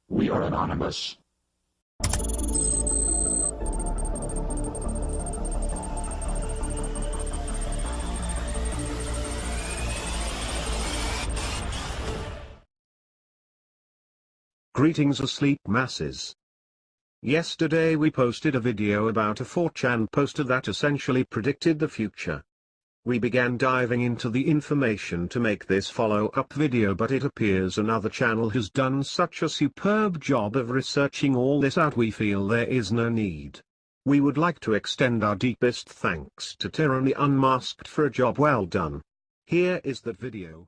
We are anonymous. Greetings asleep masses. Yesterday we posted a video about a 4chan poster that essentially predicted the future. We began diving into the information to make this follow-up video, but it appears another channel has done such a superb job of researching all this out we feel there is no need. We would like to extend our deepest thanks to Tyranny Unmasked for a job well done. Here is that video.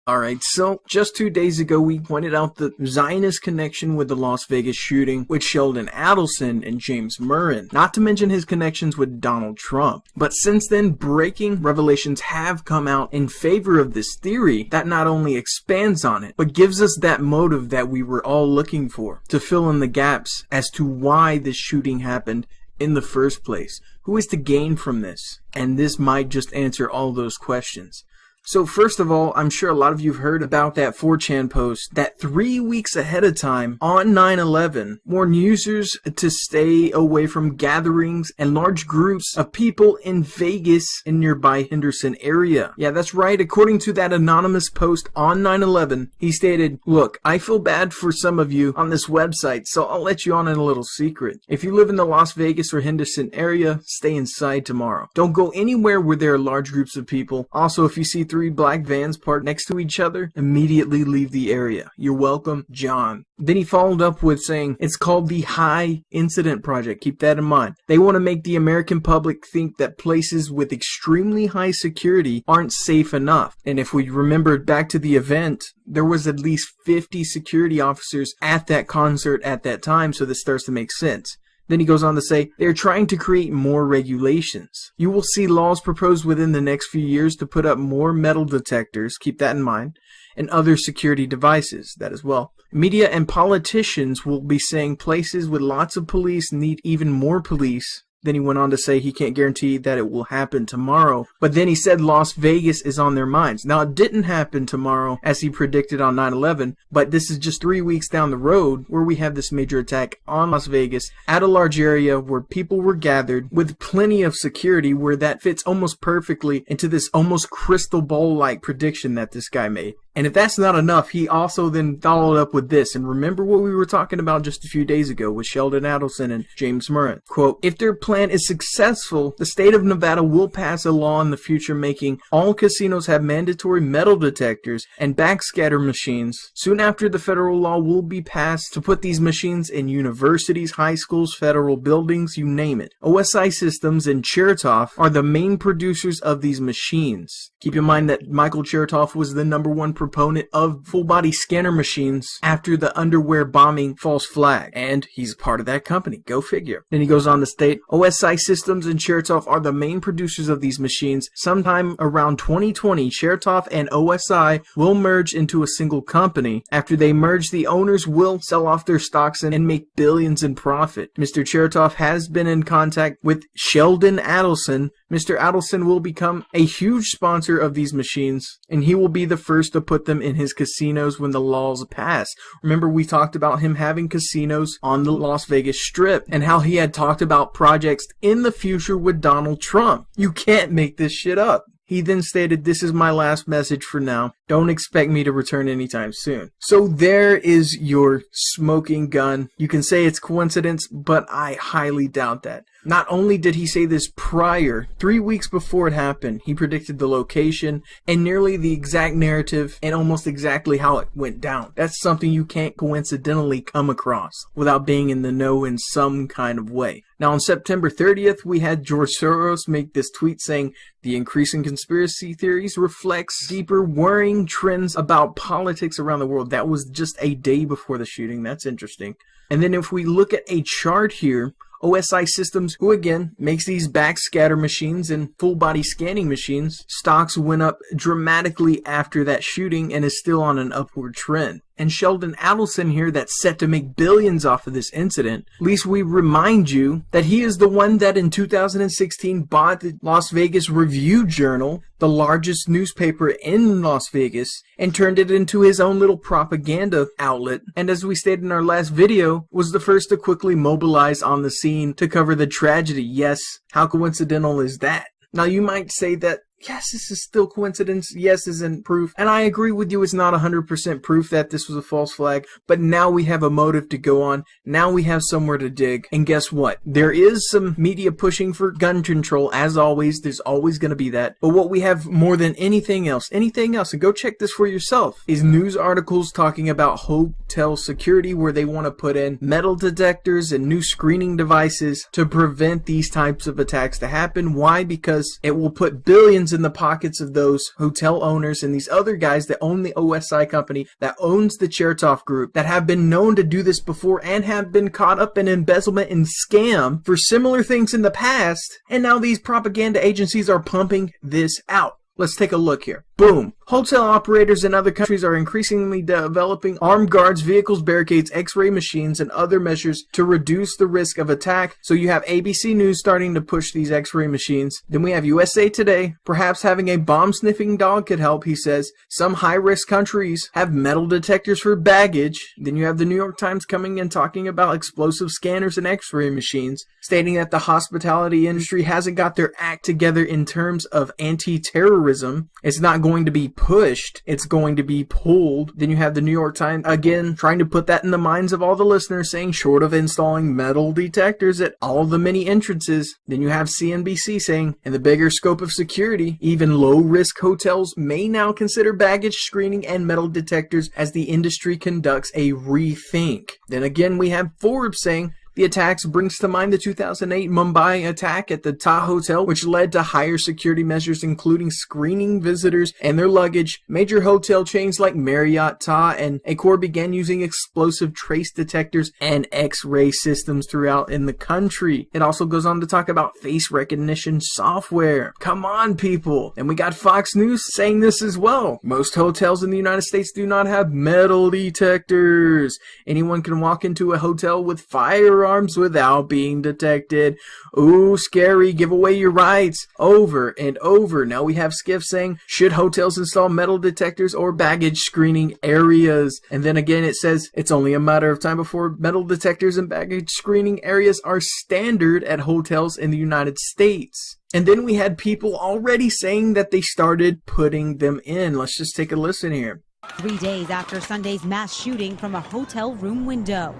Alright, so just 2 days ago we pointed out the Zionist connection with the Las Vegas shooting with Sheldon Adelson and James Murren, not to mention his connections with Donald Trump. But since then, breaking revelations have come out in favor of this theory that not only expands on it, but gives us that motive that we were all looking for, to fill in the gaps as to why this shooting happened in the first place. Who is to gain from this? And this might just answer all those questions. So first of all, I'm sure a lot of you have heard about that 4chan post that 3 weeks ahead of time on 9/11 warned users to stay away from gatherings and large groups of people in Vegas and nearby Henderson area. Yeah, that's right. According to that anonymous post on 9/11, he stated, "Look, I feel bad for some of you on this website, so I'll let you on in a little secret. If you live in the Las Vegas or Henderson area, stay inside tomorrow. Don't go anywhere where there are large groups of people. Also, if you see 3 black vans parked next to each other, immediately leave the area. You're welcome, John." Then he followed up with saying, it's called the High Incident Project. Keep that in mind. They want to make the American public think that places with extremely high security aren't safe enough. And if we remember back to the event, there was at least 50 security officers at that concert at that time, so this starts to make sense. Then he goes on to say, they're trying to create more regulations. You will see laws proposed within the next few years to put up more metal detectors, keep that in mind, and other security devices, that as well. Media and politicians will be saying places with lots of police need even more police. Then he went on to say he can't guarantee that it will happen tomorrow. But then he said Las Vegas is on their minds. Now, it didn't happen tomorrow as he predicted on 9/11, but this is just 3 weeks down the road where we have this major attack on Las Vegas at a large area where people were gathered with plenty of security, where that fits almost perfectly into this almost crystal ball-like prediction that this guy made. And if that's not enough, he also then followed up with this. And remember what we were talking about just a few days ago with Sheldon Adelson and James Murren. Quote, if their plan is successful, the state of Nevada will pass a law in the future making all casinos have mandatory metal detectors and backscatter machines. Soon after, the federal law will be passed to put these machines in universities, high schools, federal buildings, you name it. OSI Systems and Chertoff are the main producers of these machines. Keep in mind that Michael Chertoff was the #1 proponent of full-body scanner machines after the underwear bombing false flag, and he's part of that company. Go figure. Then he goes on to state, OSI Systems and Chertoff are the main producers of these machines. Sometime around 2020, Chertoff and OSI will merge into a single company. After they merge, the owners will sell off their stocks and make billions in profit. Mr. Chertoff has been in contact with Sheldon Adelson. Mr. Adelson will become a huge sponsor of these machines, and he will be the first to put them in his casinos when the laws pass. Remember, we talked about him having casinos on the Las Vegas Strip and how he had talked about projects in the future with Donald Trump. You can't make this shit up. He then stated, this is my last message for now. Don't expect me to return anytime soon. So there is your smoking gun. You can say it's coincidence, but I highly doubt that. Not only did he say this prior, 3 weeks before it happened, he predicted the location and nearly the exact narrative and almost exactly how it went down. That's something you can't coincidentally come across without being in the know in some kind of way. Now on September 30th, we had George Soros make this tweet saying, the increase in conspiracy theories reflects deeper worrying trends about politics around the world. That was just a day before the shooting. That's interesting. And then if we look at a chart here, OSI Systems, who again makes these backscatter machines and full body scanning machines, stocks went up dramatically after that shooting and is still on an upward trend. and Sheldon Adelson here that's set to make billions off of this incident, at least we remind you that he is the one that in 2016 bought the Las Vegas Review-Journal, the largest newspaper in Las Vegas, and turned it into his own little propaganda outlet, and as we stated in our last video, was the first to quickly mobilize on the scene to cover the tragedy. Yes, how coincidental is that? Now you might say that, yes, this is still coincidence. Yes, isn't proof. And I agree with you, it's not 100% proof that this was a false flag. But now we have a motive to go on. Now we have somewhere to dig. And guess what? There is some media pushing for gun control. As always, there's always going to be that. But what we have more than anything else, and go check this for yourself, is news articles talking about hotel security where they want to put in metal detectors and new screening devices to prevent these types of attacks to happen. Why? Because it will put billions in the pockets of those hotel owners and these other guys that own the OSI company, that owns the Chertoff group, that have been known to do this before and have been caught up in embezzlement and scam for similar things in the past. And now these propaganda agencies are pumping this out. Let's take a look here. Boom. Hotel operators in other countries are increasingly developing armed guards, vehicles, barricades, x-ray machines, and other measures to reduce the risk of attack. So you have ABC News starting to push these x-ray machines. Then we have USA Today. Perhaps having a bomb-sniffing dog could help, he says. Some high-risk countries have metal detectors for baggage. Then you have the New York Times coming and talking about explosive scanners and x-ray machines, stating that the hospitality industry hasn't got their act together in terms of anti-terrorism. It's not going to be pushed, it's going to be pulled. Then you have the New York Times again trying to put that in the minds of all the listeners, saying short of installing metal detectors at all the many entrances. Then you have CNBC saying in the bigger scope of security, even low risk hotels may now consider baggage screening and metal detectors as the industry conducts a rethink. Then again we have Forbes saying the attacks brings to mind the 2008 Mumbai attack at the Taj Hotel, which led to higher security measures, including screening visitors and their luggage. Major hotel chains like Marriott, Taj, and Accor began using explosive trace detectors and X-ray systems throughout in the country. It also goes on to talk about face recognition software. Come on, people. And we got Fox News saying this as well. Most hotels in the United States do not have metal detectors. Anyone can walk into a hotel with firearms without being detected. Ooh, scary. Give away your rights. Over and over. Now we have Skiff saying, should hotels install metal detectors or baggage screening areas? And then again it says it's only a matter of time before metal detectors and baggage screening areas are standard at hotels in the United States. And then we had people already saying that they started putting them in. Let's just take a listen here. 3 days after Sunday's mass shooting from a hotel room window.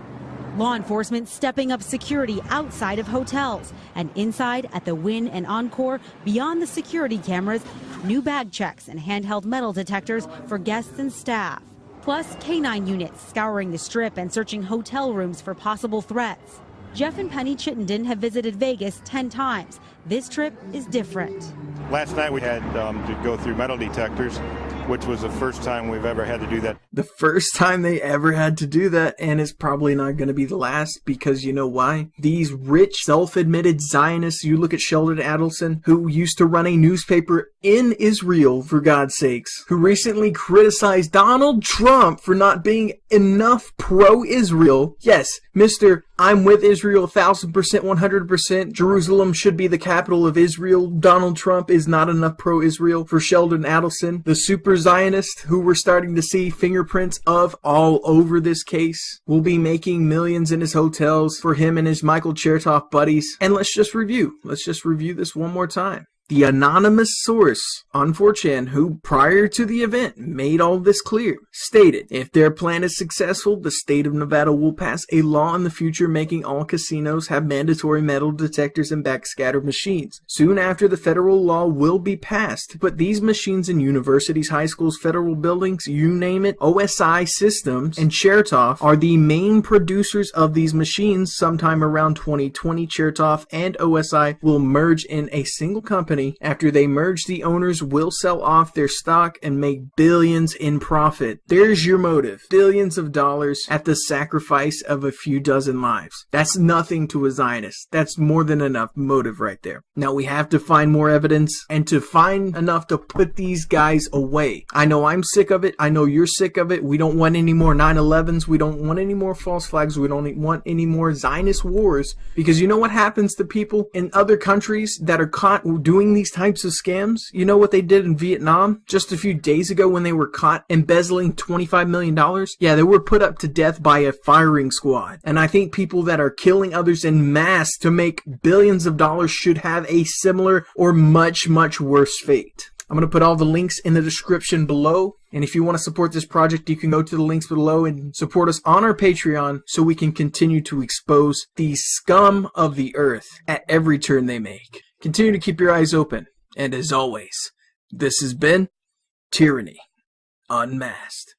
Law enforcement stepping up security outside of hotels and inside at the Wynn and Encore. Beyond the security cameras, new bag checks and handheld metal detectors for guests and staff. Plus K9 units scouring the strip and searching hotel rooms for possible threats. Jeff and Penny Chittenden have visited Vegas 10 times. This trip is different. Last night we had to go through metal detectors, which was the first time we've ever had to do that. The first time they ever had to do that, and it's probably not going to be the last, because you know why? These rich, self-admitted Zionists, you look at Sheldon Adelson, who used to run a newspaper in Israel, for God's sakes, who recently criticized Donald Trump for not being enough pro-Israel. Yes, Mr. I'm with Israel 1,000%, 100%. Jerusalem should be the capital of Israel. Donald Trump is not enough pro-Israel for Sheldon Adelson, the super Zionist who we're starting to see fingerprints of all over this case. Will be making millions in his hotels for him and his Michael Chertoff buddies. And let's just review this one more time. The anonymous source on 4chan, who prior to the event made all this clear, stated, if their plan is successful, the state of Nevada will pass a law in the future making all casinos have mandatory metal detectors and backscatter machines. Soon after, the federal law will be passed to put these machines in universities, high schools, federal buildings, you name it. OSI Systems and Chertoff are the main producers of these machines. Sometime around 2020, Chertoff and OSI will merge in a single company company. After they merge, the owners will sell off their stock and make billions in profit. There's your motive. Billions of dollars at the sacrifice of a few dozen lives. That's nothing to a Zionist. That's more than enough motive right there. Now we have to find more evidence and to find enough to put these guys away. I know I'm sick of it. I know you're sick of it. We don't want any more 9/11s. We don't want any more false flags. We don't want any more Zionist wars, because you know what happens to people in other countries that are caught doing these types of scams? You know what they did in Vietnam just a few days ago when they were caught embezzling $25 million? Yeah, they were put up to death by a firing squad. And I think people that are killing others en masse to make billions of dollars should have a similar or much, much worse fate. I'm going to put all the links in the description below. And if you want to support this project, you can go to the links below and support us on our Patreon so we can continue to expose the scum of the earth at every turn they make. Continue to keep your eyes open. And as always, this has been Tyranny Unmasked.